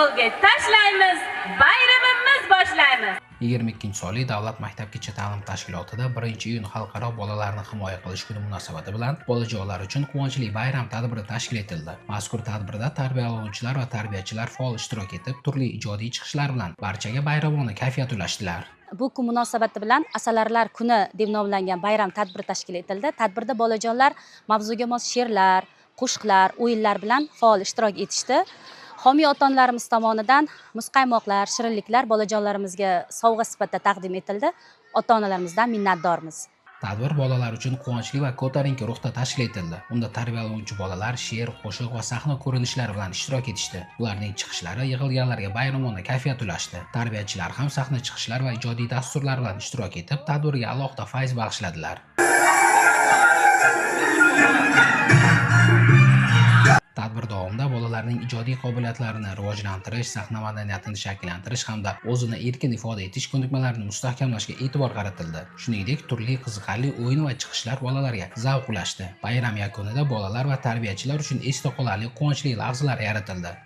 yo'lga tashlaymiz, bayramimiz boshlaymiz. 22-sonli Davlat maktabgacha ta'lim tashkilotida 1-iyun Xalqaro bolalarni himoya qilish kuni munosabati bilan bolajonlar uchun quvonchli bayram tadbiri tashkil etildi. Mazkur tadbirda tarbiyalanuvchilar va tarbiyachilar faol ishtirok etib, turli ijodiy chiqishlar bilan barchaga bayramona kayfiyat ulashdilar. Bu kun munosabati bilan Asalarilar kuni deb nomlangan bayram tadbiri tashkil etildi. Tadbirda bolajonlar mavzuga mos she'rlar, qo'shiqlar, o'yinlar bilan faol ishtirok etishdi. Homiy ota-onalarimiz tomonidan muzqaymoqlar, shirinliklar bolajonlarimizga sovg'a sifatida taqdim etildi. Ota-onalarimizdan minnatdormiz. Tadbir bolalar uchun quvonchli va ko'tarinki ruhda tashkil etildi. Unda tarbiyalanuvchi bolalar she'r, qo'shiq va sahna ko'rinishlari bilan ishtirok etishdi. Ularning chiqishlari yig'ilganlarga bayramona kayfiyat ulashdi. Tarbiyachilar ham sahna chiqishlar va ijodiy dasturlar bilan ishtirok etib, tadbirga alohida fayz bag'ishladilar. Tadbir davomida bolalarning ijodiy qobiliyatlarini rivojlantirish, sahna madaniyatini shakllantirish hamda o'zini erkin ifoda etish ko'nikmalarini mustahkamlashga e'tibor qaratildi. Shuningdek, turli qiziqarli o'yin va chiqishlar bolalarga zavq ulashdi. Bayram yakunida bolalar va tarbiyachilar uchun esda qolarli quvonchli lahzalar yaratildi.